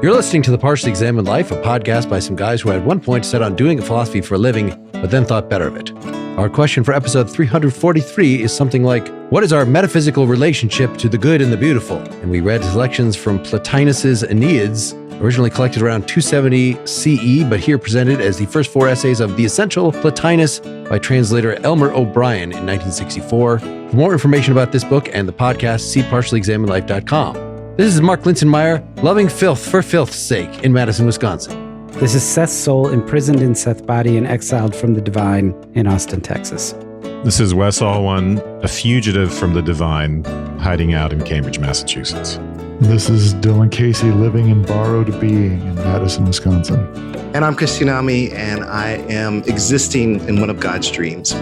You're listening to The Partially Examined Life, a podcast by some guys who at one point set on doing philosophy for a living, but then thought better of it. Our question for episode 343 is something like, what is our metaphysical relationship to the good and the beautiful? And we read selections from Plotinus's Enneads, originally collected around 270 CE, but here presented as the first four essays of The Essential Plotinus by translator Elmer O'Brien in 1964. For more information about this book and the podcast, see partiallyexaminedlife.com. This is Mark Linsenmeyer, loving filth for filth's sake in Madison, Wisconsin. This is Seth's soul, imprisoned in Seth's body and exiled from the divine in Austin, Texas. This is Wes Alwan, a fugitive from the divine, hiding out in Cambridge, Massachusetts. This is Dylan Casey, living in borrowed being in Madison, Wisconsin. And I'm Chris Sunami, and I am existing in one of God's dreams.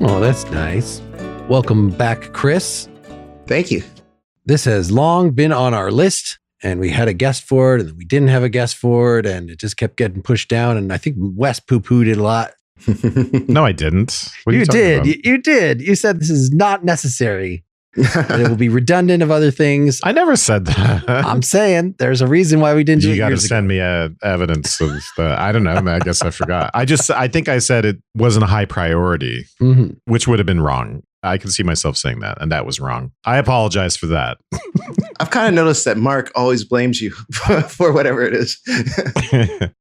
Oh, that's nice. Welcome back, Chris. Thank you. This has long been on our list, and we had a guest for it, and then we didn't have a guest for it, and it just kept getting pushed down, and I think Wes poo-pooed it a lot. No, I didn't. What are You did. about? You did. You said this is not necessary. It will be redundant of other things. I never said that. I'm saying there's a reason why we didn't do it. You got to years ago. send me evidence of the, I don't know. I guess I forgot. I think I said it wasn't a high priority, which would have been wrong. I can see myself saying that, and that was wrong. I apologize for that. I've kind of noticed that Mark always blames you for whatever it is.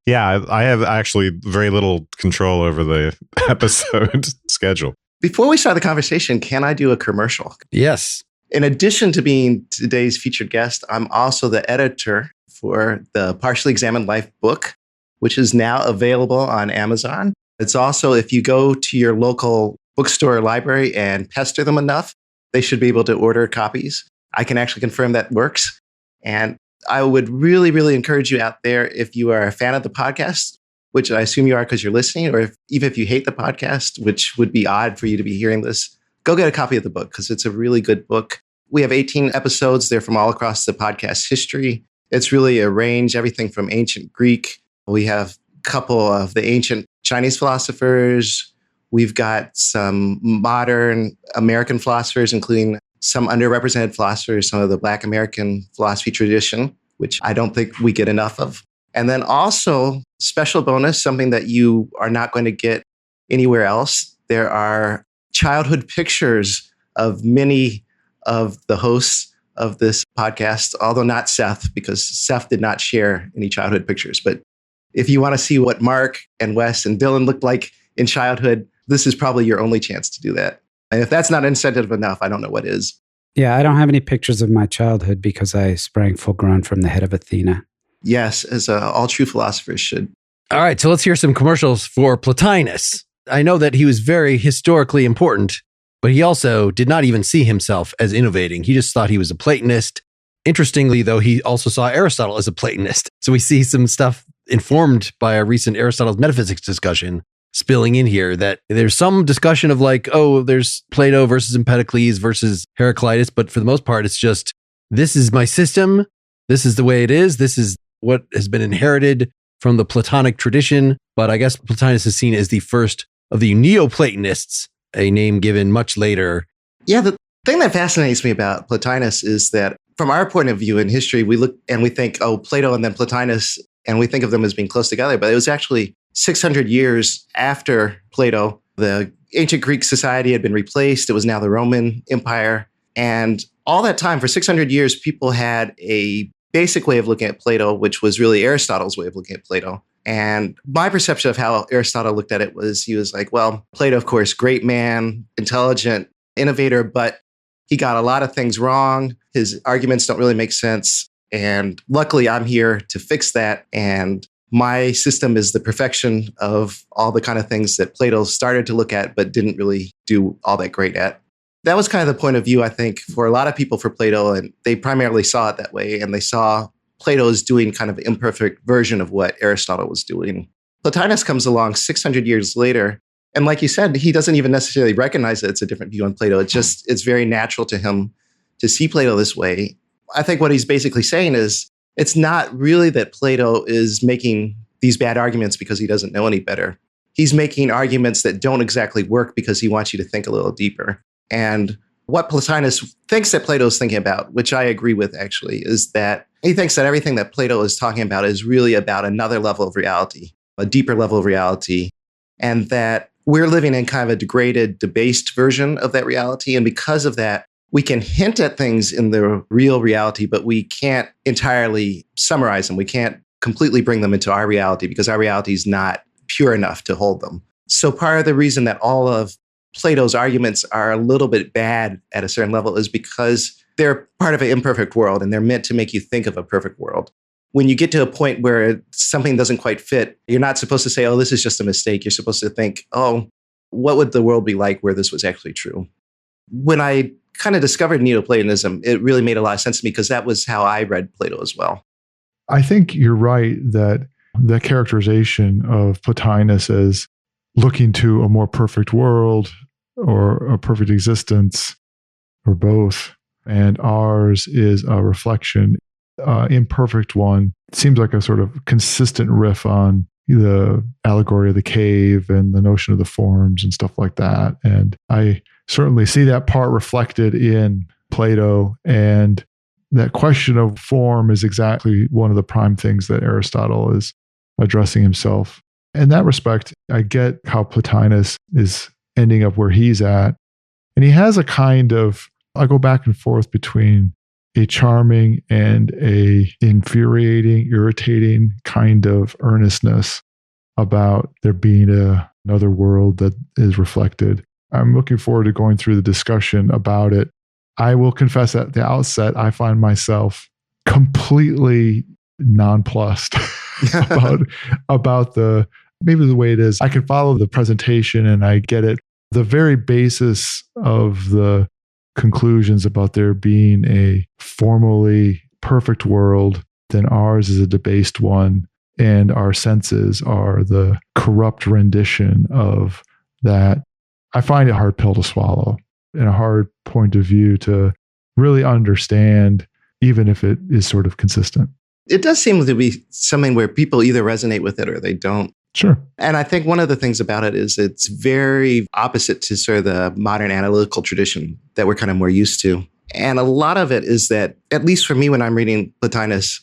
Yeah, I have actually very little control over the episode schedule. Before we start the conversation, can I do a commercial? Yes. In addition to being today's featured guest, I'm also the editor for the Partially Examined Life book, which is now available on Amazon. It's also, if you go to your local bookstore or library and pester them enough, they should be able to order copies. I can actually confirm that works. And I would really, really encourage you out there, if you are a fan of the podcast, which I assume you are because you're listening, or even if you hate the podcast, which would be odd for you to be hearing this, go get a copy of the book because it's a really good book. We have 18 episodes. They're from all across the podcast history. It's really a range, everything from ancient Greek. We have a couple of the ancient Chinese philosophers. We've got some modern American philosophers, including some underrepresented philosophers, some of the Black American philosophy tradition, which I don't think we get enough of. And then also, special bonus, something that you are not going to get anywhere else. There are childhood pictures of many of the hosts of this podcast, although not Seth, because Seth did not share any childhood pictures. But if you want to see what Mark and Wes and Dylan looked like in childhood, this is probably your only chance to do that. And if that's not incentive enough, I don't know what is. Yeah, I don't have any pictures of my childhood because I sprang full grown from the head of Athena. Yes, as all true philosophers should. All right, so let's hear some commercials for Plotinus. I know that he was very historically important, but he also did not even see himself as innovating. He just thought he was a Platonist. Interestingly, though, he also saw Aristotle as a Platonist. So we see some stuff informed by a recent Aristotle's metaphysics discussion spilling in here, that there's some discussion of like, oh, there's Plato versus Empedocles versus Heraclitus. But for the most part, it's just, this is my system. This is the way it is. This is what has been inherited from the Platonic tradition. But I guess Plotinus is seen as the first of the Neo-Platonists, a name given much later. Yeah, the thing that fascinates me about Plotinus is that from our point of view in history, we look and we think, oh, Plato and then Plotinus, and we think of them as being close together. But it was actually 600 years after Plato. The ancient Greek society had been replaced. It was now the Roman Empire. And all that time, for 600 years, people had a basic way of looking at Plato, which was really Aristotle's way of looking at Plato. And my perception of how Aristotle looked at it was, he was like, well, Plato, of course, great man, intelligent, innovator, but he got a lot of things wrong. His arguments don't really make sense. And luckily, I'm here to fix that. And my system is the perfection of all the kind of things that Plato started to look at, but didn't really do all that great at. That was kind of the point of view, I think, for a lot of people for Plato, and they primarily saw it that way, and they saw Plato as doing kind of an imperfect version of what Aristotle was doing. Plotinus comes along 600 years later, and like you said, he doesn't even necessarily recognize that it's a different view on Plato. It's very natural to him to see Plato this way. I think what he's basically saying is, it's not really that Plato is making these bad arguments because he doesn't know any better. He's making arguments that don't exactly work because he wants you to think a little deeper. And what Plotinus thinks that Plato's thinking about, which I agree with actually, is that He thinks that everything that Plato is talking about is really about another level of reality, a deeper level of reality, and that we're living in kind of a degraded, debased version of that reality. And because of that, we can hint at things in the real reality, but we can't entirely summarize them. We can't completely bring them into our reality because our reality is not pure enough to hold them. So part of the reason that all of Plato's arguments are a little bit bad at a certain level is because they're part of an imperfect world and they're meant to make you think of a perfect world. When you get to a point where something doesn't quite fit, you're not supposed to say, oh, this is just a mistake. You're supposed to think, oh, what would the world be like where this was actually true? When I kind of discovered Neo-Platonism, it really made a lot of sense to me because that was how I read Plato as well. I think you're right that the characterization of Plotinus as looking to a more perfect world or a perfect existence or both, and ours is a reflection, imperfect one. It seems like a sort of consistent riff on the allegory of the cave and the notion of the forms and stuff like that. And I certainly see that part reflected in Plato, and that question of form is exactly one of the prime things that Aristotle is addressing himself. In that respect, I get how Plotinus is ending up where he's at. And he has a kind of, I go back and forth between a charming and a infuriating, irritating kind of earnestness about there being another world that is reflected. I'm looking forward to going through the discussion about it. I will confess at the outset, I find myself completely nonplussed about maybe the way it is. I can follow the presentation and I get it. The very basis of the conclusions about there being a formally perfect world, then ours is a debased one, and our senses are the corrupt rendition of that. I find it a hard pill to swallow and a hard point of view to really understand, even if it is sort of consistent. It does seem to be something where people either resonate with it or they don't. Sure. And I think one of the things about it is it's very opposite to sort of the modern analytical tradition that we're kind of more used to. And a lot of it is that, at least for me, when I'm reading Plotinus,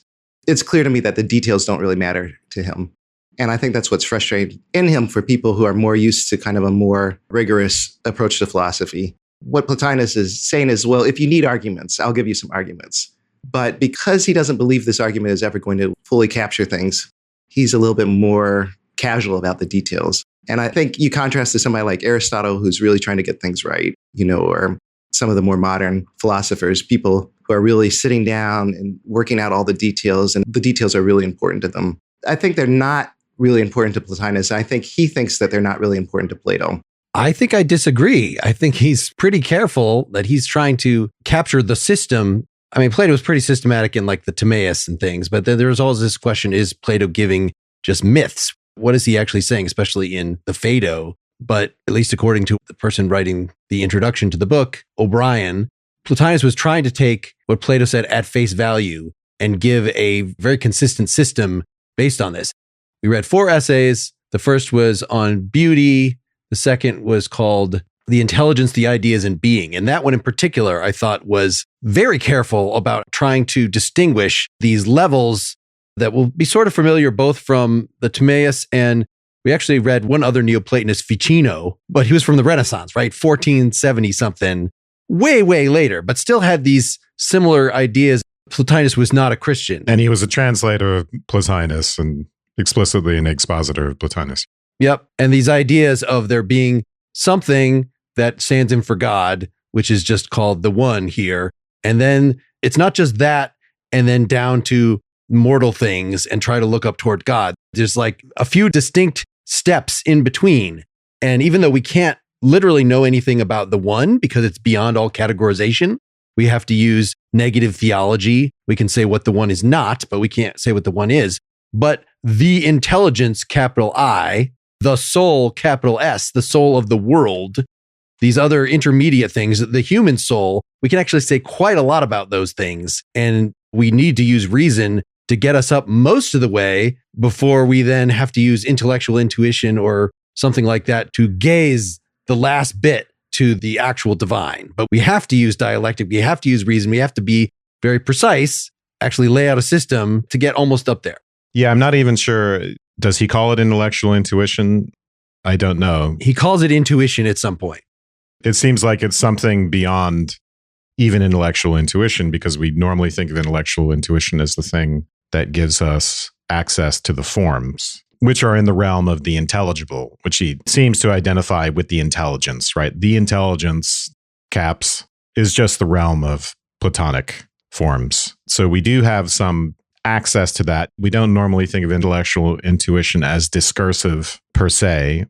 it's clear to me that the details don't really matter to him. And I think that's what's frustrating in him for people who are more used to kind of a more rigorous approach to philosophy. What Plotinus is saying is, well, if you need arguments, I'll give you some arguments. But because he doesn't believe this argument is ever going to fully capture things, he's a little bit more casual about the details. And I think you contrast to somebody like Aristotle, who's really trying to get things right, or some of the more modern philosophers, people who are really sitting down and working out all the details, and the details are really important to them. I think they're not really important to Plotinus. I think he thinks that they're not really important to Plato. I think I disagree. I think he's pretty careful that he's trying to capture the system. I mean, Plato was pretty systematic in like the Timaeus and things, but then there's always this question, is Plato giving just myths? What is he actually saying, especially in the Phaedo? But at least according to the person writing the introduction to the book, O'Brien, Plotinus was trying to take what Plato said at face value and give a very consistent system based on this. We read 4 essays. The first was on beauty. The second was called The Intelligence, the Ideas, and Being. And that one in particular, I thought was very careful about trying to distinguish these levels that will be sort of familiar both from the Timaeus, and we actually read one other Neo-Platonist, Ficino, but he was from the Renaissance, right? 1470 something, way, way later, but still had these similar ideas. Plotinus was not a Christian. And he was a translator of Plotinus and explicitly an expositor of Plotinus. Yep. And these ideas of there being something that stands in for God, which is just called the one here. And then it's not just that, and then down to mortal things and try to look up toward God. There's like a few distinct steps in between. And even though we can't literally know anything about the one because it's beyond all categorization, we have to use negative theology. We can say what the one is not, but we can't say what the one is. But the intelligence, capital I, the soul, capital S, the soul of the world, these other intermediate things, the human soul, we can actually say quite a lot about those things. And we need to use reason to get us up most of the way before we then have to use intellectual intuition or something like that to gaze the last bit to the actual divine. But we have to use dialectic. We have to use reason. We have to be very precise actually lay out a system to get almost up there. Yeah, I'm not even sure. Does he call it intellectual intuition? I don't know. He calls it intuition at some point. It seems like it's something beyond even intellectual intuition, because we normally think of intellectual intuition as the thing that gives us access to the forms, which are in the realm of the intelligible, which he seems to identify with the intelligence, right? The intelligence, caps, is just the realm of Platonic forms. So we do have some access to that. We don't normally think of intellectual intuition as discursive per se,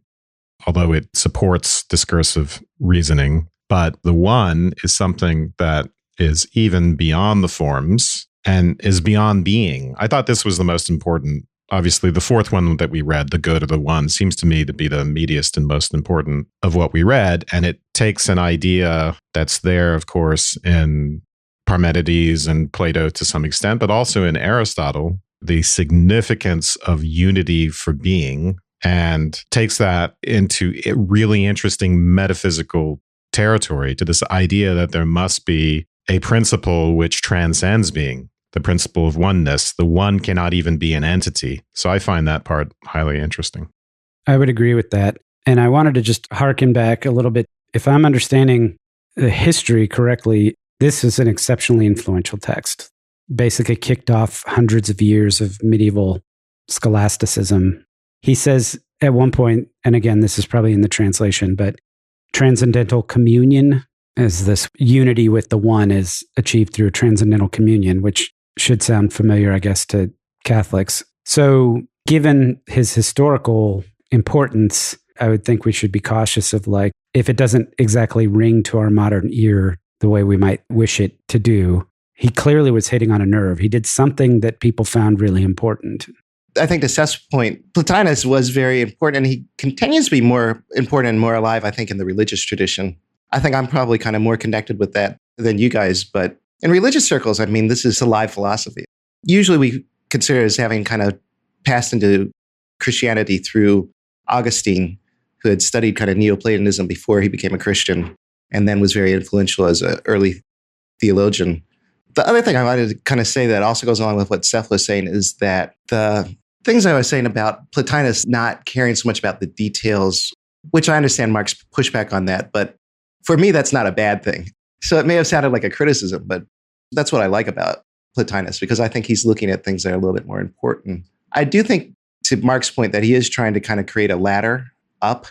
although it supports discursive reasoning. But the one is something that is even beyond the forms and is beyond being. I thought this was the most important. Obviously, the fourth one that we read, The Good of the One, seems to me to be the meatiest and most important of what we read. And it takes an idea that's there, of course, in Parmenides and Plato to some extent, but also in Aristotle, the significance of unity for being, and takes that into a really interesting metaphysical territory, to this idea that there must be a principle which transcends being, the principle of oneness. The one cannot even be an entity. So I find that part highly interesting. I would agree with that. And I wanted to just harken back a little bit. If I'm understanding the history correctly, this is an exceptionally influential text. Basically kicked off hundreds of years of medieval scholasticism. He says at one point, and again, this is probably in the translation, but transcendental communion, as this unity with the one is achieved through transcendental communion, which should sound familiar, I guess, to Catholics. So given his historical importance, I would think we should be cautious of, like, if it doesn't exactly ring to our modern ear the way we might wish it to do, he clearly was hitting on a nerve. He did something that people found really important. I think to Seth's point, Plotinus was very important, and he continues to be more important and more alive, I think, in the religious tradition. I think I'm probably kind of more connected with that than you guys, but in religious circles, I mean, this is a live philosophy. Usually we consider it as having kind of passed into Christianity through Augustine, who had studied kind of Neo-Platonism before he became a Christian, and then was very influential as an early theologian. The other thing I wanted to kind of say that also goes along with what Seth was saying is that the things I was saying about Plotinus not caring so much about the details, which I understand Mark's pushback on that, but for me, that's not a bad thing. So it may have sounded like a criticism, but that's what I like about Plotinus, because I think he's looking at things that are a little bit more important. I do think, to Mark's point, that he is trying to kind of create a ladder up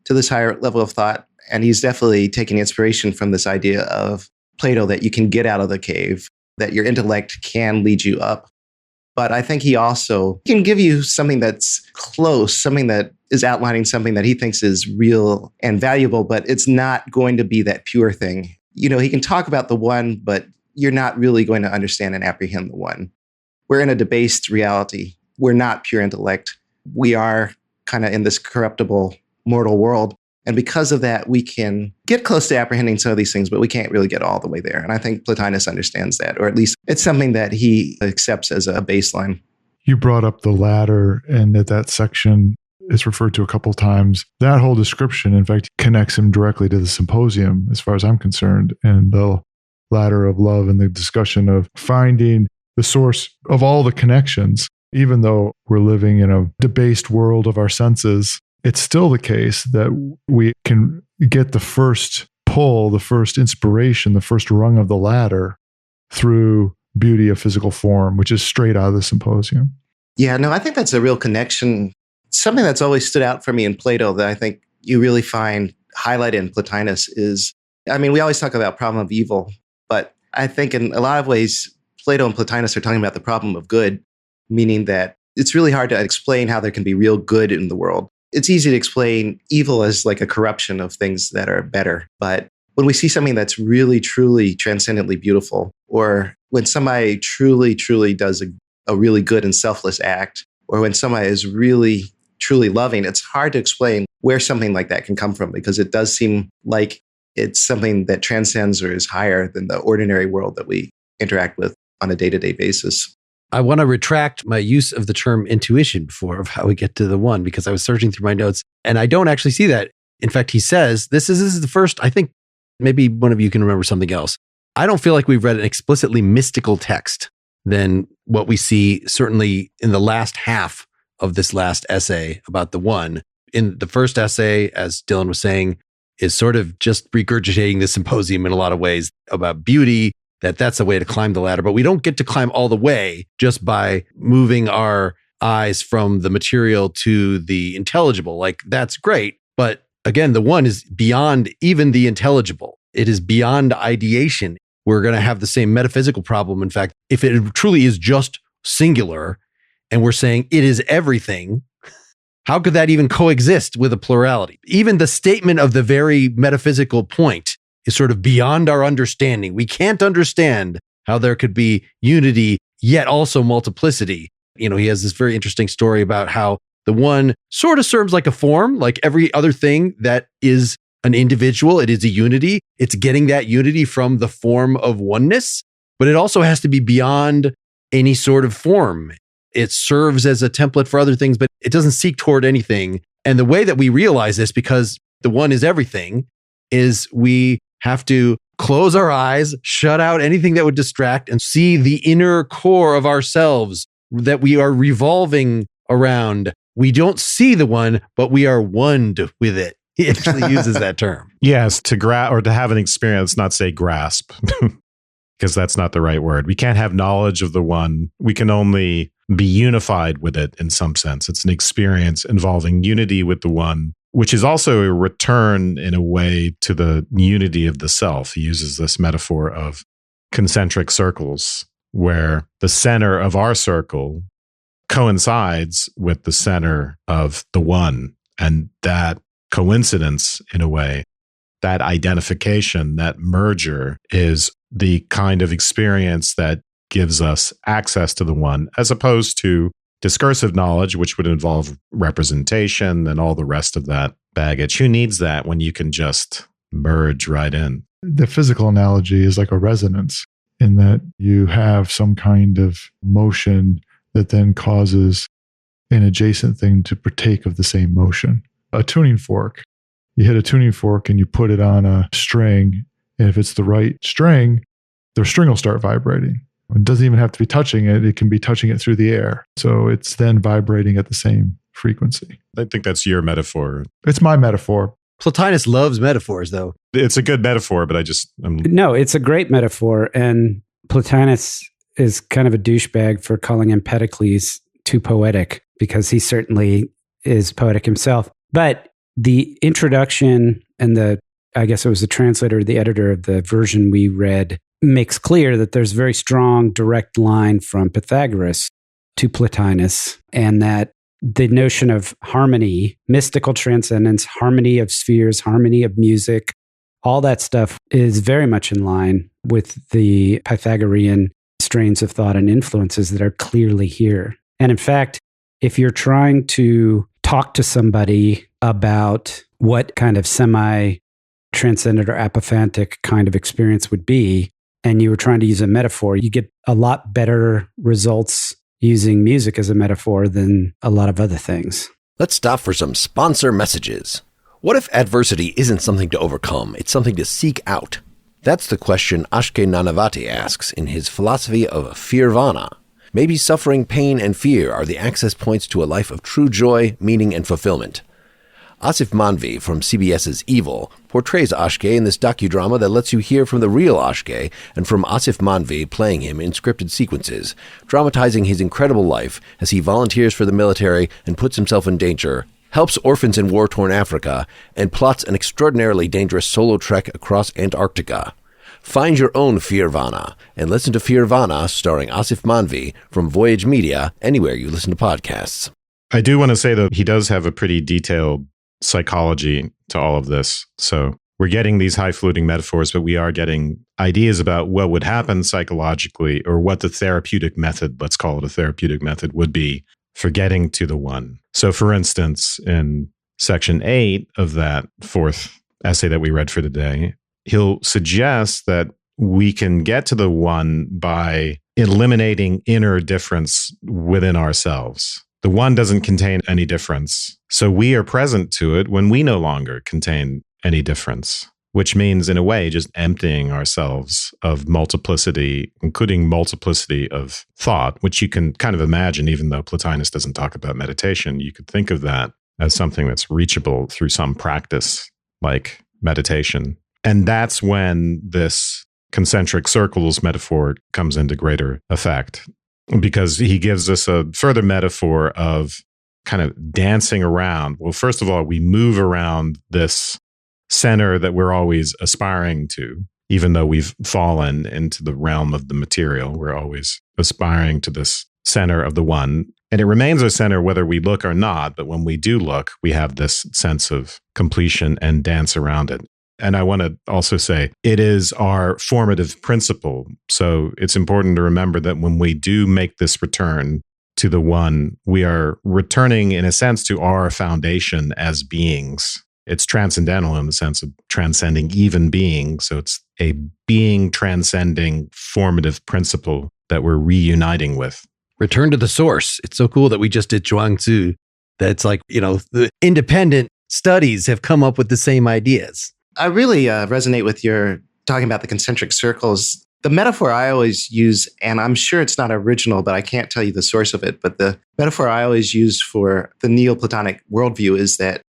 to this higher level of thought. And he's definitely taking inspiration from this idea of Plato, that you can get out of the cave, that your intellect can lead you up. But I think he also can give you something that's close, something that is outlining something that he thinks is real and valuable, but it's not going to be that pure thing. You know, he can talk about the one, but you're not really going to understand and apprehend the one. We're in a debased reality. We're not pure intellect. We are kind of in this corruptible, mortal world. And because of that, we can get close to apprehending some of these things, but we can't really get all the way there. And I think Plotinus understands that, or at least it's something that he accepts as a baseline. You brought up the ladder, and that section is referred to a couple times. That whole description, in fact, connects him directly to the symposium, as far as I'm concerned, and the ladder of love and the discussion of finding the source of all the connections. Even though we're living in a debased world of our senses, it's still the case that we can get the first pull, the first inspiration, the first rung of the ladder through beauty of physical form, which is straight out of the symposium. Yeah, no, I think that's a real connection. Something that's always stood out for me in Plato that I think you really find highlighted in Plotinus is, I mean, we always talk about problem of evil, but I think in a lot of ways, Plato and Plotinus are talking about the problem of good, meaning that it's really hard to explain how there can be real good in the world. It's easy to explain evil as like a corruption of things that are better. But when we see something that's really, truly transcendently beautiful, or when somebody truly, truly does a really good and selfless act, or when somebody is really, truly loving, it's hard to explain where something like that can come from, because it does seem like it's something that transcends or is higher than the ordinary world that we interact with on a day-to-day basis. I want to retract my use of the term intuition before of how we get to the one, because I was searching through my notes and I don't actually see that. In fact, he says, this is the first, I think maybe one of you can remember something else. I don't feel like we've read an explicitly mystical text than what we see certainly in the last half of this last essay about the one. In the first essay, as Dylan was saying, is sort of just regurgitating the symposium in a lot of ways about beauty, that's the way to climb the ladder. But we don't get to climb all the way just by moving our eyes from the material to the intelligible. Like, that's great. But again, the one is beyond even the intelligible. It is beyond ideation. We're going to have the same metaphysical problem. In fact, if it truly is just singular and we're saying it is everything, how could that even coexist with a plurality? Even the statement of the very metaphysical point is sort of beyond our understanding. We can't understand how there could be unity, yet also multiplicity. He has this very interesting story about how the one sort of serves like a form, like every other thing that is an individual. It is a unity. It's getting that unity from the form of oneness, but it also has to be beyond any sort of form. It serves as a template for other things, but it doesn't seek toward anything. And the way that we realize this, because the one is everything, is we have to close our eyes, shut out anything that would distract, and see the inner core of ourselves that we are revolving around. We don't see the one, but we are one with it. He actually uses that term. Yes, to have an experience, not say grasp, because that's not the right word. We can't have knowledge of the one. We can only be unified with it in some sense. It's an experience involving unity with the one, which is also a return in a way to the unity of the self. He uses this metaphor of concentric circles, where the center of our circle coincides with the center of the one. And that coincidence, in a way, that identification, that merger, is the kind of experience that gives us access to the one, as opposed to discursive knowledge, which would involve representation and all the rest of that baggage. Who needs that when you can just merge right in? The physical analogy is like a resonance, in that you have some kind of motion that then causes an adjacent thing to partake of the same motion. A tuning fork. You hit a tuning fork and you put it on a string, and if it's the right string, the string will start vibrating. It doesn't even have to be touching it. It can be touching it through the air. So it's then vibrating at the same frequency. I think that's your metaphor. It's my metaphor. Plotinus loves metaphors, though. It's a good metaphor, but No, it's a great metaphor. And Plotinus is kind of a douchebag for calling Empedocles too poetic, because he certainly is poetic himself. But the introduction and I guess it was the translator or the editor of the version we read, makes clear that there's a very strong direct line from Pythagoras to Plotinus, and that the notion of harmony, mystical transcendence, harmony of spheres, harmony of music, all that stuff is very much in line with the Pythagorean strains of thought and influences that are clearly here. And in fact, if you're trying to talk to somebody about what kind of semi-transcendent or apophantic kind of experience would be, and you were trying to use a metaphor, you get a lot better results using music as a metaphor than a lot of other things. Let's stop for some sponsor messages. What if adversity isn't something to overcome, it's something to seek out? That's the question Ashke Nanavati asks in his philosophy of Fearvana. Maybe suffering, pain, and fear are the access points to a life of true joy, meaning, and fulfillment. Asif Manvi from CBS's Evil portrays Ashke in this docudrama that lets you hear from the real Ashke and from Asif Manvi playing him in scripted sequences, dramatizing his incredible life as he volunteers for the military and puts himself in danger, helps orphans in war-torn Africa, and plots an extraordinarily dangerous solo trek across Antarctica. Find your own Fearvana and listen to Fearvana starring Asif Manvi from Voyage Media anywhere you listen to podcasts. I do want to say that he does have a pretty detailed psychology to all of this. So we're getting these high-fluting metaphors, but we are getting ideas about what would happen psychologically, or what the therapeutic method, let's call it a therapeutic method, would be for getting to the one. So for instance, in section 8 of that fourth essay that we read for today, he'll suggest that we can get to the one by eliminating inner difference within ourselves. The one doesn't contain any difference, so we are present to it when we no longer contain any difference. which means in a way just emptying ourselves of multiplicity, including multiplicity of thought, which you can kind of imagine, even though Plotinus doesn't talk about meditation, you could think of that as something that's reachable through some practice like meditation. And that's when this concentric circles metaphor comes into greater effect, because he gives us a further metaphor of kind of dancing around. Well, first of all, we move around this center that we're always aspiring to, even though we've fallen into the realm of the material. We're always aspiring to this center of the one. And it remains our center whether we look or not. But when we do look, we have this sense of completion and dance around it. And I want to also say it is our formative principle. So it's important to remember that when we do make this return to the one, we are returning, in a sense, to our foundation as beings. It's transcendental in the sense of transcending even being. So it's a being transcending formative principle that we're reuniting with. Return to the source. It's so cool that we just did Zhuangzi. That's like, the independent studies have come up with the same ideas. I really resonate with your talking about the concentric circles. The metaphor I always use, and I'm sure it's not original, but I can't tell you the source of it, but the metaphor I always use for the Neo-Platonic worldview is that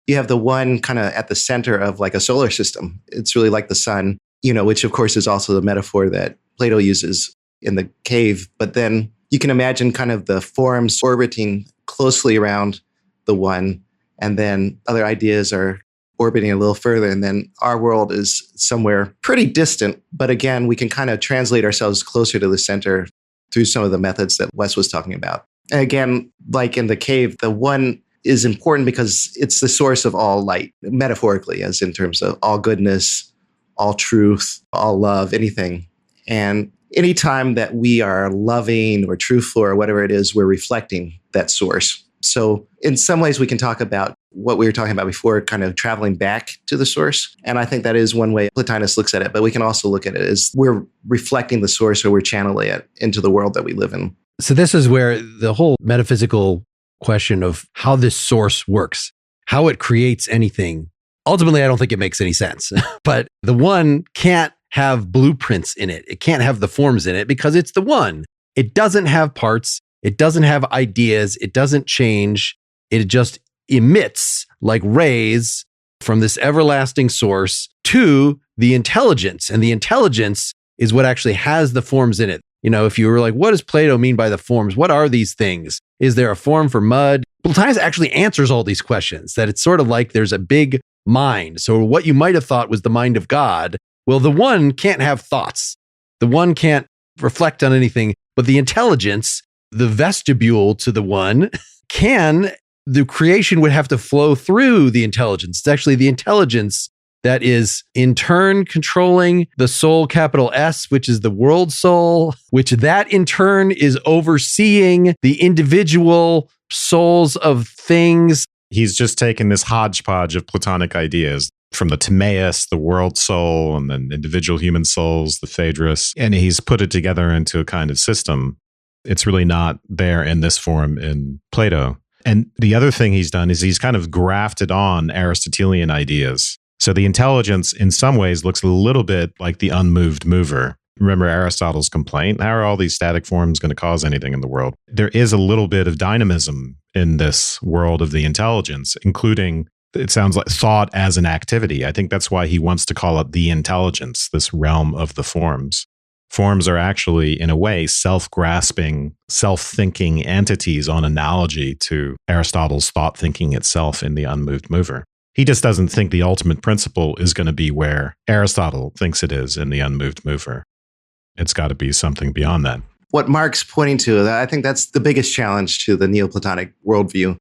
you have the one kind of at the center of like a solar system. It's really like the sun, which of course is also the metaphor that Plato uses in the cave. But then you can imagine kind of the forms orbiting closely around the one, and then other ideas are orbiting a little further, and then our world is somewhere pretty distant. But again, we can kind of translate ourselves closer to the center through some of the methods that Wes was talking about. And again, like in the cave, the one is important because it's the source of all light, metaphorically, as in terms of all goodness, all truth, all love, anything. And anytime that we are loving or truthful or whatever it is, we're reflecting that source. So in some ways, we can talk about what we were talking about before, kind of traveling back to the source. And I think that is one way Plotinus looks at it. But we can also look at it as we're reflecting the source, or we're channeling it into the world that we live in. So this is where the whole metaphysical question of how this source works, how it creates anything. Ultimately, I don't think it makes any sense. But the one can't have blueprints in it. It can't have the forms in it because it's the one. It doesn't have parts. It doesn't have ideas. It doesn't change. It just emits like rays from this everlasting source to the intelligence. And the intelligence is what actually has the forms in it. If you were like, what does Plato mean by the forms? What are these things? Is there a form for mud? Plotinus actually answers all these questions, that it's sort of like there's a big mind. So what you might have thought was the mind of God, well, the one can't have thoughts. The one can't reflect on anything, but the intelligence, the vestibule to the one, the creation would have to flow through the intelligence. It's actually the intelligence that is in turn controlling the soul, capital S, which is the world soul, which that in turn is overseeing the individual souls of things. He's just taken this hodgepodge of Platonic ideas from the Timaeus, the world soul, and then individual human souls, the Phaedrus, and he's put it together into a kind of system. It's really not there in this form in Plato. And the other thing he's done is he's kind of grafted on Aristotelian ideas. So the intelligence in some ways looks a little bit like the unmoved mover. Remember Aristotle's complaint? How are all these static forms going to cause anything in the world? There is a little bit of dynamism in this world of the intelligence, including, it sounds like, thought as an activity. I think that's why he wants to call it the intelligence, this realm of the forms. Forms are actually, in a way, self-grasping, self-thinking entities on analogy to Aristotle's thought thinking itself in the unmoved mover. He just doesn't think the ultimate principle is going to be where Aristotle thinks it is in the unmoved mover. It's got to be something beyond that. What Mark's pointing to, I think that's the biggest challenge to the Neoplatonic worldview.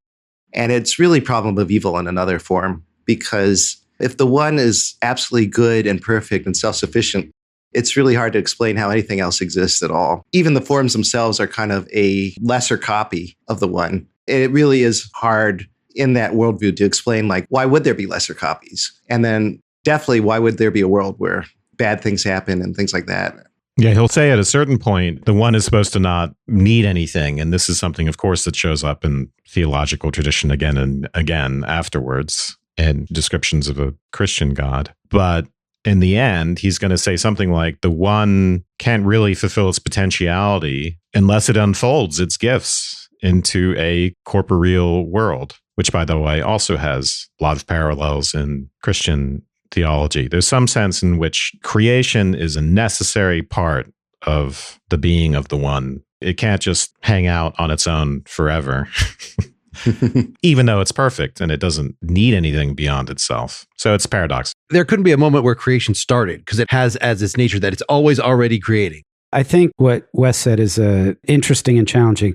And it's really problem of evil in another form, because if the one is absolutely good and perfect and self-sufficient, it's really hard to explain how anything else exists at all. Even the forms themselves are kind of a lesser copy of the one. It really is hard in that worldview to explain, like, why would there be lesser copies? And then definitely, why would there be a world where bad things happen and things like that? Yeah, he'll say at a certain point, the one is supposed to not need anything. And this is something, of course, that shows up in theological tradition again and again afterwards, and descriptions of a Christian God. But in the end, he's going to say something like the one can't really fulfill its potentiality unless it unfolds its gifts into a corporeal world, which, by the way, also has a lot of parallels in Christian theology. There's some sense in which creation is a necessary part of the being of the one. It can't just hang out on its own forever, even though it's perfect and it doesn't need anything beyond itself. So it's a paradox. There couldn't be a moment where creation started because it has as its nature that it's always already creating. I think what Wes said is interesting and challenging.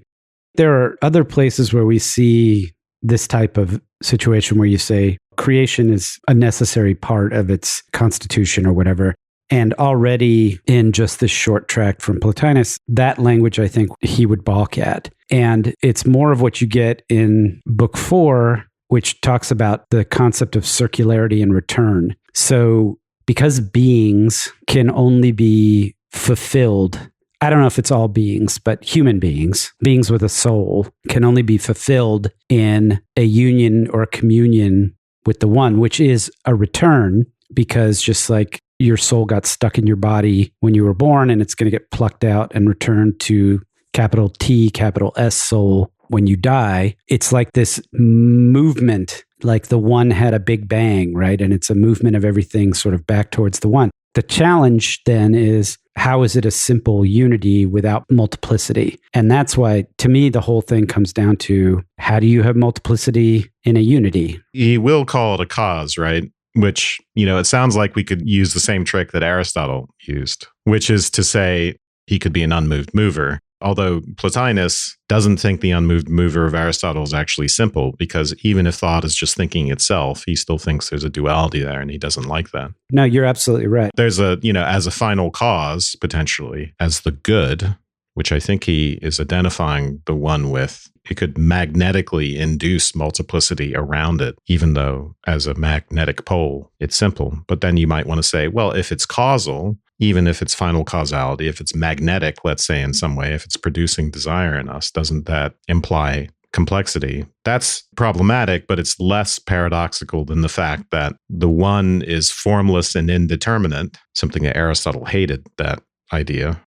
There are other places where we see this type of situation where you say creation is a necessary part of its constitution or whatever. And already in just this short tract from Plotinus, that language I think he would balk at. And it's more of what you get in book 4, which talks about the concept of circularity and return. So because beings can only be fulfilled, I don't know if it's all beings, but human beings with a soul, can only be fulfilled in a union or a communion with the one, which is a return, because just like your soul got stuck in your body when you were born and it's going to get plucked out and returned to capital T, capital S soul when you die. It's like this movement, like the one had a big bang, right? And it's a movement of everything sort of back towards the one. The challenge then is, how is it a simple unity without multiplicity? And that's why, to me, the whole thing comes down to, how do you have multiplicity in a unity? He will call it a cause, right? Which, it sounds like we could use the same trick that Aristotle used, which is to say he could be an unmoved mover. Although Plotinus doesn't think the unmoved mover of Aristotle is actually simple, because even if thought is just thinking itself, he still thinks there's a duality there, and he doesn't like that. No, you're absolutely right. There's as a final cause, potentially, as the good, which I think he is identifying the one with. It could magnetically induce multiplicity around it, even though as a magnetic pole, it's simple. But then you might want to say, well, if it's causal, even if it's final causality, if it's magnetic, let's say in some way, if it's producing desire in us, doesn't that imply complexity? That's problematic, but it's less paradoxical than the fact that the one is formless and indeterminate, something that Aristotle hated, that idea.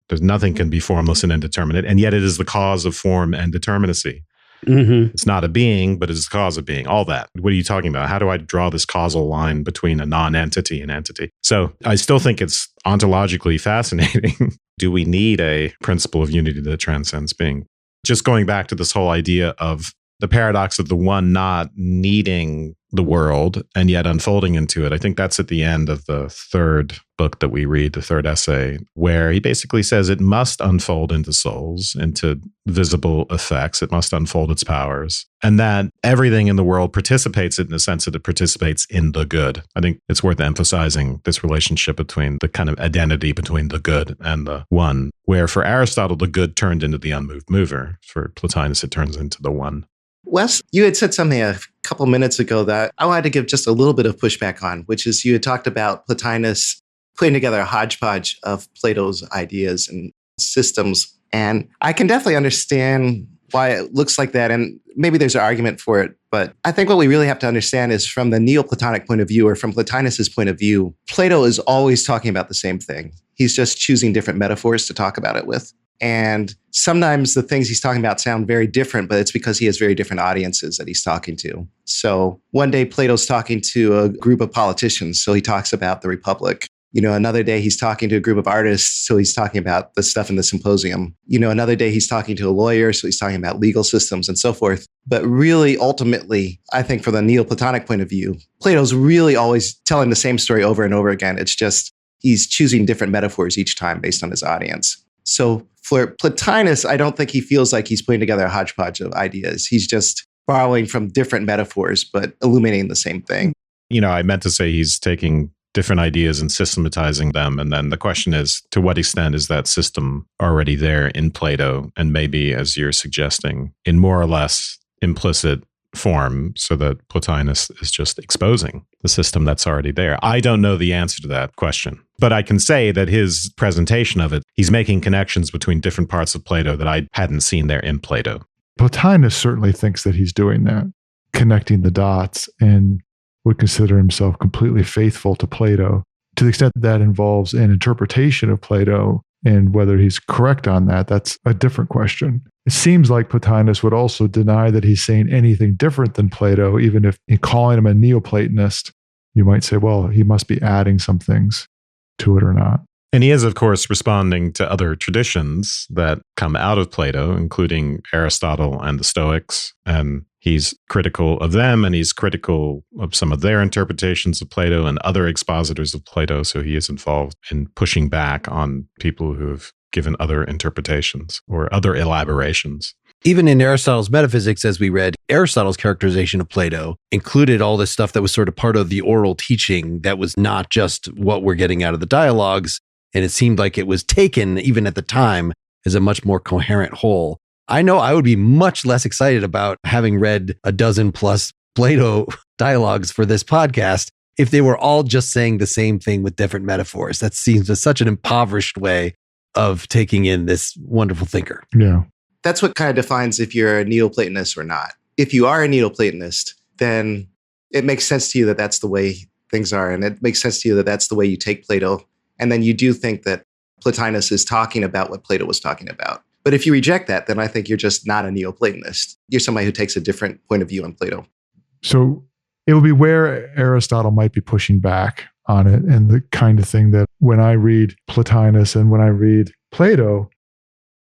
There's nothing can be formless and indeterminate, and yet it is the cause of form and determinacy. Mm-hmm. It's not a being, but it's the cause of being. All that. What are you talking about? How do I draw this causal line between a non-entity and entity? So I still think it's ontologically fascinating. Do we need a principle of unity that transcends being? Just going back to this whole idea of the paradox of the one not needing the world and yet unfolding into it. I think that's at the end of the third book that we read, the third essay, where he basically says it must unfold into souls, into visible effects. It must unfold its powers. And that everything in the world participates in the sense that it participates in the good. I think it's worth emphasizing this relationship between the kind of identity between the good and the one, where for Aristotle, the good turned into the unmoved mover. For Plotinus, it turns into the one. Wes, you had said something a couple minutes ago that I wanted to give just a little bit of pushback on, which is you had talked about Plotinus putting together a hodgepodge of Plato's ideas and systems. And I can definitely understand why it looks like that. And maybe there's an argument for it. But I think what we really have to understand is from the Neo-Platonic point of view, or from Plotinus's point of view, Plato is always talking about the same thing. He's just choosing different metaphors to talk about it with. And sometimes the things he's talking about sound very different, but it's because he has very different audiences that he's talking to. So one day Plato's talking to a group of politicians, so he talks about the Republic. Another day he's talking to a group of artists, so he's talking about the stuff in the symposium. Another day he's talking to a lawyer, so he's talking about legal systems and so forth. But really, ultimately, I think from the Neoplatonic point of view, Plato's really always telling the same story over and over again. It's just he's choosing different metaphors each time based on his audience. So for Plotinus, I don't think he feels like he's putting together a hodgepodge of ideas. He's just borrowing from different metaphors, but illuminating the same thing. I meant to say he's taking different ideas and systematizing them. And then the question is, to what extent is that system already there in Plato? And maybe, as you're suggesting, in more or less implicit form, so that Plotinus is just exposing the system that's already there. I don't know the answer to that question, but I can say that his presentation of it, he's making connections between different parts of Plato that I hadn't seen there in Plato. Plotinus certainly thinks that he's doing that, connecting the dots. And would consider himself completely faithful to Plato. To the extent that involves an interpretation of Plato and whether he's correct on that, that's a different question. It seems like Plotinus would also deny that he's saying anything different than Plato, even if in calling him a Neo-Platonist, you might say, well, he must be adding some things to it or not. And he is, of course, responding to other traditions that come out of Plato, including Aristotle and the Stoics. And he's critical of them, and he's critical of some of their interpretations of Plato and other expositors of Plato. So he is involved in pushing back on people who have given other interpretations or other elaborations. Even in Aristotle's Metaphysics, as we read, Aristotle's characterization of Plato included all this stuff that was sort of part of the oral teaching that was not just what we're getting out of the dialogues. And it seemed like it was taken, even at the time, as a much more coherent whole. I know I would be much less excited about having read a dozen plus Plato dialogues for this podcast if they were all just saying the same thing with different metaphors. That seems such an impoverished way of taking in this wonderful thinker. Yeah. That's what kind of defines if you're a Neo-Platonist or not. If you are a Neo-Platonist, then it makes sense to you that that's the way things are. And it makes sense to you that that's the way you take Plato. And then you do think that Plotinus is talking about what Plato was talking about. But if you reject that, then I think you're just not a Neo-Platonist. You're somebody who takes a different point of view on Plato. So it will be where Aristotle might be pushing back on it, and the kind of thing that when I read Plotinus and when I read Plato,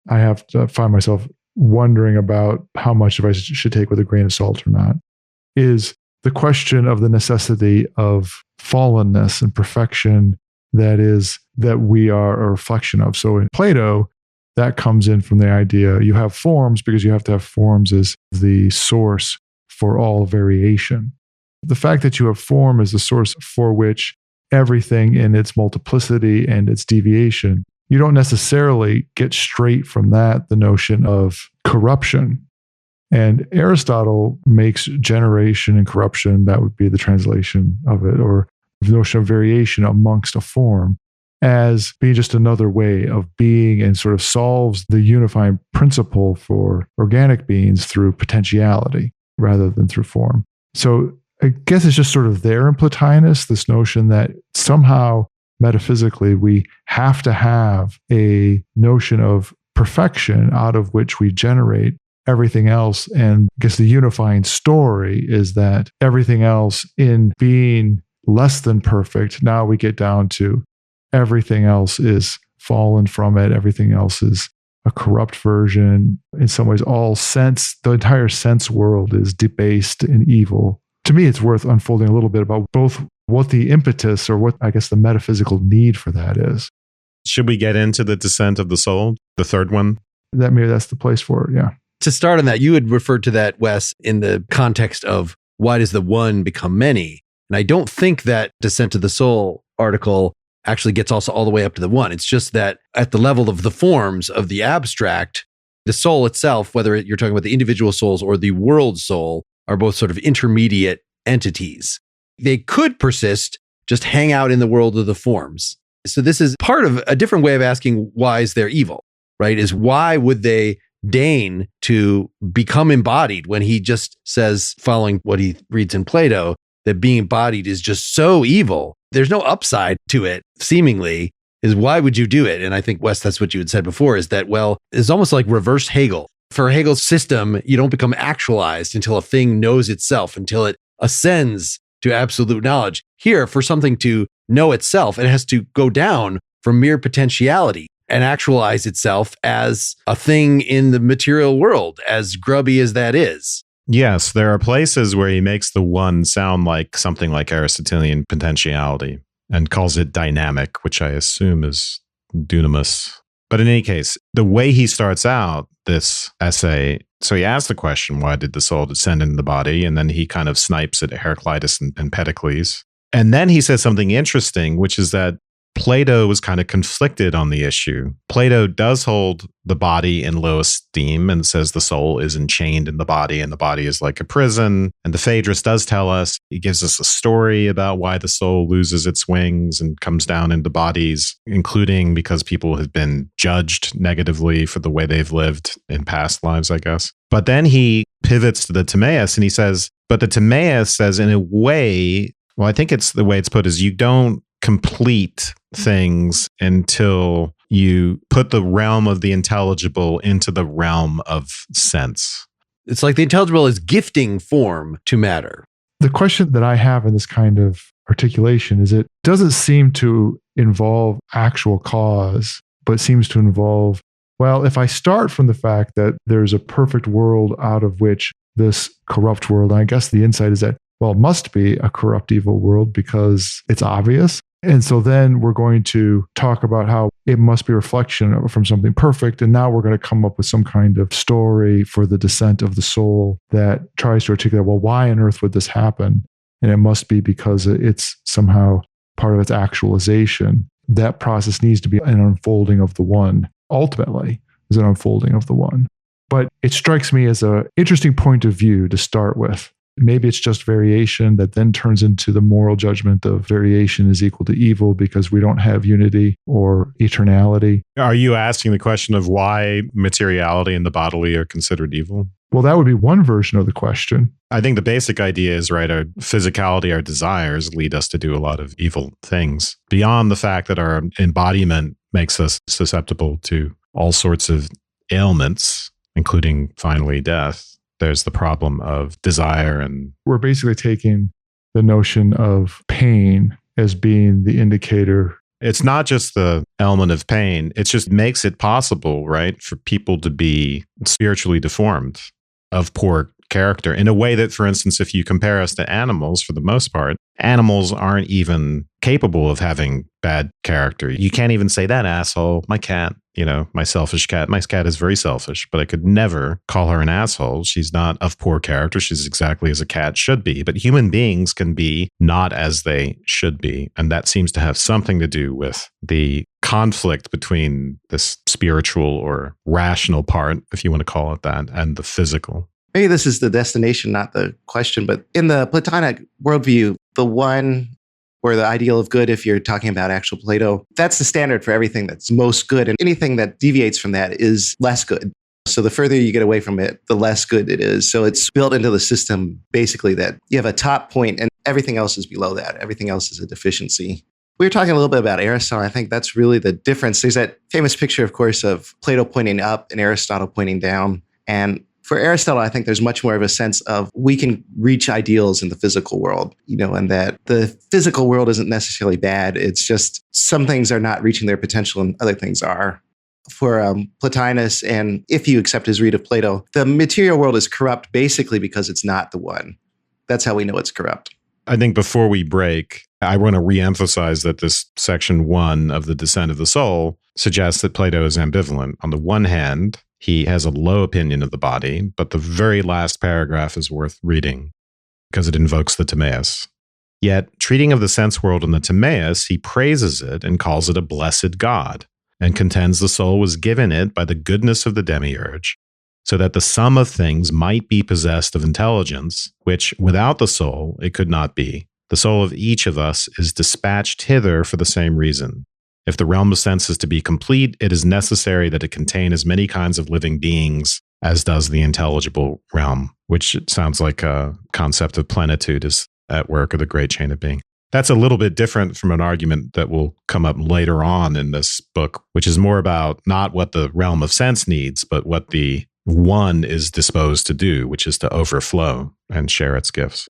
I have to find myself wondering about how much of I should take with a grain of salt or not, is the question of the necessity of fallenness and perfection that we are a reflection of. So in Plato, that comes in from the idea you have forms because you have to have forms as the source for all variation. The fact that you have form is the source for which everything in its multiplicity and its deviation, you don't necessarily get straight from that the notion of corruption. And Aristotle makes generation and corruption, that would be the translation of it, or the notion of variation amongst a form, as being just another way of being, and sort of solves the unifying principle for organic beings through potentiality rather than through form. So I guess it's just sort of there in Plotinus, this notion that somehow metaphysically we have to have a notion of perfection out of which we generate everything else. And I guess the unifying story is that everything else in being less than perfect, now we get down to everything else is fallen from it. Everything else is a corrupt version. In some ways, the entire sense world is debased and evil. To me, it's worth unfolding a little bit about both what the impetus or what I guess the metaphysical need for that is. Should we get into the descent of the soul, the third one? Maybe that's the place for it, yeah. To start on that, you had referred to that, Wes, in the context of why does the one become many? And I don't think that Descent to the Soul article actually gets also all the way up to the one. It's just that at the level of the forms of the abstract, the soul itself, whether you're talking about the individual souls or the world soul, are both sort of intermediate entities. They could persist, just hang out in the world of the forms. So this is part of a different way of asking why is there evil, right? Is why would they deign to become embodied when he just says, following what he reads in Plato, that being embodied is just so evil. There's no upside to it, seemingly, is why would you do it? And I think, Wes, that's what you had said before, is that, well, it's almost like reverse Hegel. For Hegel's system, you don't become actualized until a thing knows itself, until it ascends to absolute knowledge. Here, for something to know itself, it has to go down from mere potentiality and actualize itself as a thing in the material world, as grubby as that is. Yes, there are places where he makes the one sound like something like Aristotelian potentiality and calls it dynamic, which I assume is dunamis. But in any case, the way he starts out this essay, so he asks the question, why did the soul descend into the body? And then he kind of snipes at Heraclitus and Empedocles. And then he says something interesting, which is that Plato was kind of conflicted on the issue. Plato does hold the body in low esteem and says the soul is enchained in the body and the body is like a prison. And the Phaedrus does tell us, he gives us a story about why the soul loses its wings and comes down into bodies, including because people have been judged negatively for the way they've lived in past lives, I guess. But then he pivots to the Timaeus and he says, but the Timaeus says in a way, well, I think it's the way it's put is you don't complete things until you put the realm of the intelligible into the realm of sense. It's like the intelligible is gifting form to matter. The question that I have in this kind of articulation is it doesn't seem to involve actual cause, but seems to involve, well, if I start from the fact that there's a perfect world out of which this corrupt world, and I guess the insight is that, well, it must be a corrupt evil world because it's obvious. And so then we're going to talk about how it must be a reflection from something perfect. And now we're going to come up with some kind of story for the descent of the soul that tries to articulate, well, why on earth would this happen? And it must be because it's somehow part of its actualization. That process needs to be an unfolding of the one. Ultimately, is an unfolding of the one. But it strikes me as an interesting point of view to start with. Maybe it's just variation that then turns into the moral judgment of variation is equal to evil because we don't have unity or eternality. Are you asking the question of why materiality and the bodily are considered evil? Well, that would be one version of the question. I think the basic idea is, right, our physicality, our desires lead us to do a lot of evil things. Beyond the fact that our embodiment makes us susceptible to all sorts of ailments, including finally death. There's the problem of desire. And we're basically taking the notion of pain as being the indicator. It's not just the element of pain. It just makes it possible, right, for people to be spiritually deformed, of poor character, in a way that, for instance, if you compare us to animals, for the most part, animals aren't even capable of having bad character. You can't even say that asshole, my cat, my selfish cat. My cat is very selfish, but I could never call her an asshole. She's not of poor character. She's exactly as a cat should be. But human beings can be not as they should be. And that seems to have something to do with the conflict between this spiritual or rational part, if you want to call it that, and the physical. Maybe this is the destination, not the question, but in the Platonic worldview, the one or the ideal of good, if you're talking about actual Plato, that's the standard for everything that's most good. And anything that deviates from that is less good. So the further you get away from it, the less good it is. So it's built into the system, basically, that you have a top point and everything else is below that. Everything else is a deficiency. We were talking a little bit about Aristotle. I think that's really the difference. There's that famous picture, of course, of Plato pointing up and Aristotle pointing down. And for Aristotle, I think there's much more of a sense of we can reach ideals in the physical world, and that the physical world isn't necessarily bad. It's just some things are not reaching their potential and other things are. For Plotinus, and if you accept his read of Plato, the material world is corrupt basically because it's not the one. That's how we know it's corrupt. I think before we break, I want to reemphasize that this section 1 of the Descent of the Soul suggests that Plato is ambivalent. On the one hand, he has a low opinion of the body, but the very last paragraph is worth reading because it invokes the Timaeus. Yet, treating of the sense world in the Timaeus, he praises it and calls it a blessed God, and contends the soul was given it by the goodness of the demiurge, so that the sum of things might be possessed of intelligence, which without the soul it could not be. The soul of each of us is dispatched hither for the same reason. If the realm of sense is to be complete, it is necessary that it contain as many kinds of living beings as does the intelligible realm, which sounds like a concept of plenitude is at work, or the great chain of being. That's a little bit different from an argument that will come up later on in this book, which is more about not what the realm of sense needs, but what the one is disposed to do, which is to overflow and share its gifts.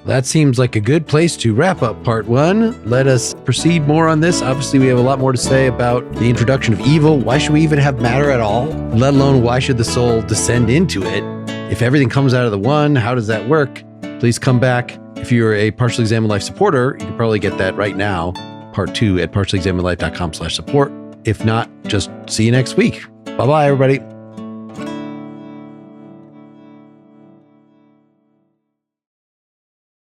That seems like a good place to wrap up part 1. Let us proceed more on this. Obviously, we have a lot more to say about the introduction of evil. Why should we even have matter at all? Let alone why should the soul descend into it? If everything comes out of the one, how does that work? Please come back. If you're a Partially Examined Life supporter, you can probably get that right now. Part 2 at partiallyexaminedlife.com/support. If not, just see you next week. Bye-bye, everybody.